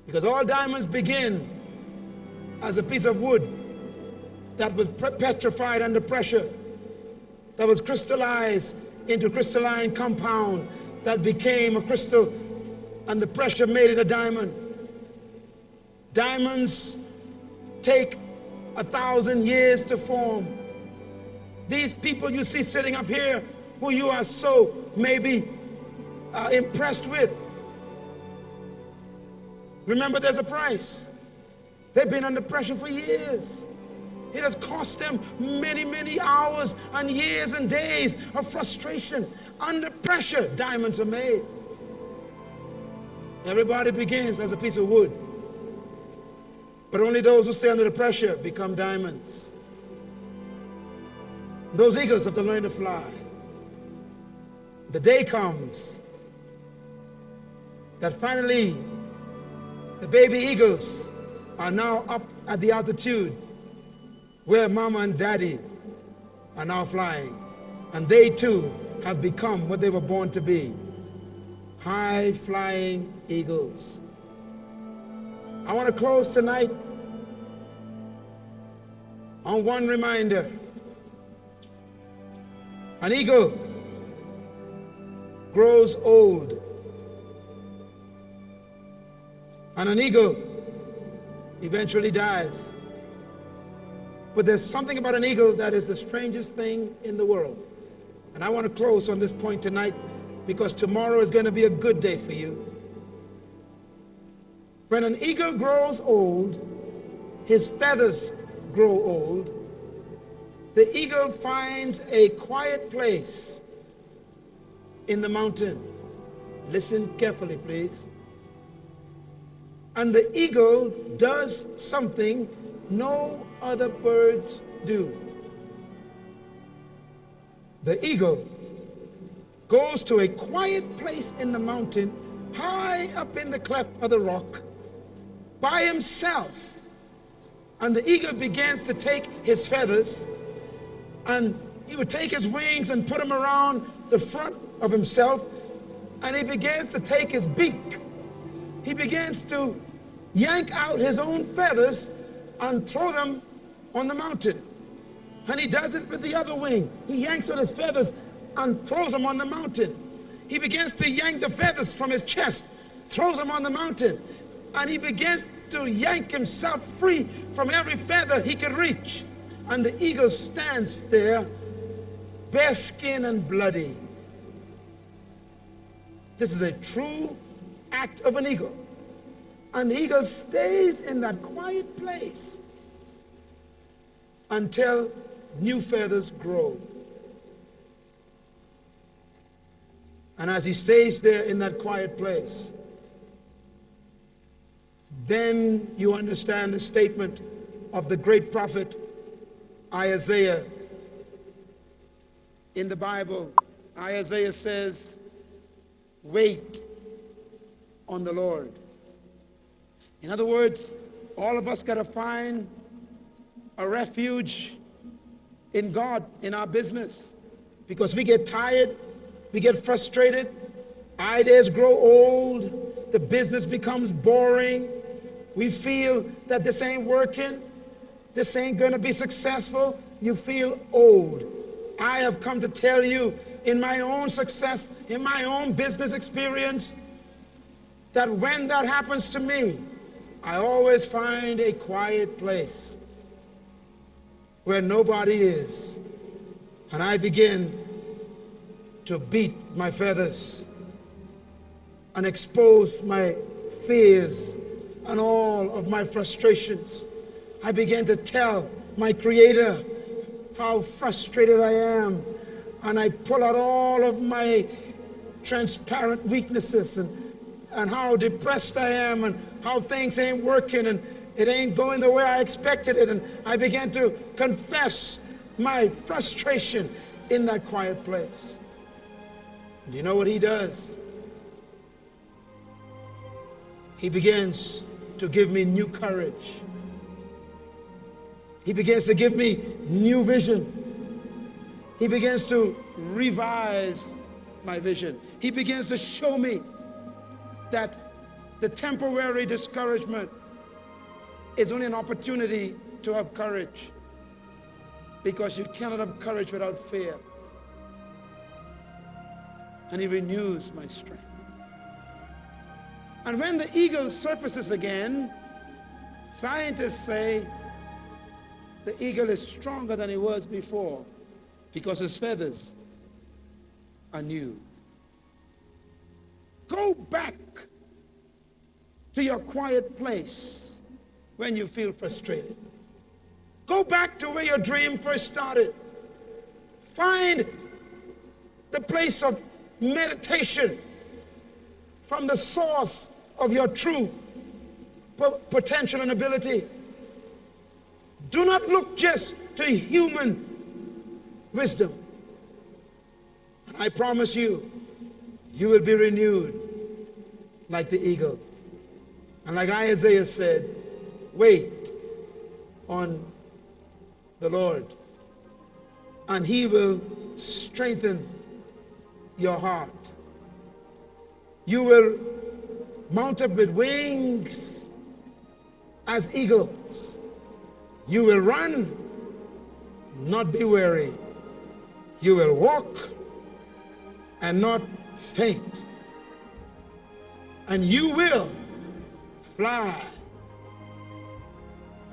Because all diamonds begin as a piece of wood that was petrified under pressure, that was crystallized into crystalline compound that became a crystal, and the pressure made it a diamond. Diamonds take 1,000 years to form. These people you see sitting up here, who you are so maybe impressed with, remember there's a price. They've been under pressure for years. It has cost them many, many hours and years and days of frustration. Under pressure, diamonds are made. Everybody begins as a piece of wood. But only those who stay under the pressure become diamonds. Those eagles have to learn to fly. The day comes that finally the baby eagles are now up at the altitude where mama and daddy are now flying. And they too have become what they were born to be, high-flying eagles. I want to close tonight on one reminder. An eagle grows old, and an eagle eventually dies. But there's something about an eagle that is the strangest thing in the world. And I want to close on this point tonight because tomorrow is going to be a good day for you. When an eagle grows old, his feathers grow old. The eagle finds a quiet place in the mountain. Listen carefully, please. And the eagle does something no other birds do. The eagle goes to a quiet place in the mountain, high up in the cleft of the rock, by himself. And the eagle begins to take his feathers, and he would take his wings and put them around the front of himself, and he begins to take his beak. He begins to yank out his own feathers and throw them on the mountain. And he does it with the other wing. He yanks out his feathers and throws them on the mountain. He begins to yank the feathers from his chest, throws them on the mountain, and he begins to yank himself free from every feather he could reach. And the eagle stands there, bare skin and bloody. This is a true act of an eagle. An eagle stays in that quiet place until new feathers grow. And as he stays there in that quiet place, then you understand the statement of the great prophet Isaiah. In the Bible, Isaiah says, wait on the Lord. In other words, all of us got to find a refuge in God, in our business, because we get tired, we get frustrated, ideas grow old, the business becomes boring, we feel that this ain't working, this ain't going to be successful, you feel old. I have come to tell you, in my own success, in my own business experience, that when that happens to me, I always find a quiet place where nobody is, and I begin to beat my feathers and expose my fears and all of my frustrations. I begin to tell my Creator how frustrated I am, and I pull out all of my transparent weaknesses and how depressed I am and how things ain't working and it ain't going the way I expected it, and I began to confess my frustration in that quiet place. Do you know what he does? He begins to give me new courage. He begins to give me new vision. He begins to revise my vision. He begins to show me that the temporary discouragement is only an opportunity to have courage, because you cannot have courage without fear. And he renews my strength. And when the eagle surfaces again, scientists say the eagle is stronger than he was before because his feathers are new. Go back to your quiet place when you feel frustrated. Go back to where your dream first started. Find the place of meditation from the source of your true potential and ability. Do not look just to human wisdom. And I promise you, you will be renewed like the eagle. And like Isaiah said, wait on the Lord, and he will strengthen your heart. You will mount up with wings as eagles. You will run, not be weary. You will walk and not faint. And you will fly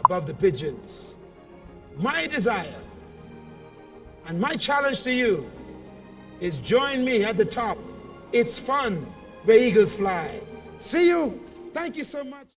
above the pigeons. My desire and my challenge to you is join me at the top. It's fun where eagles fly. See you. Thank you so much.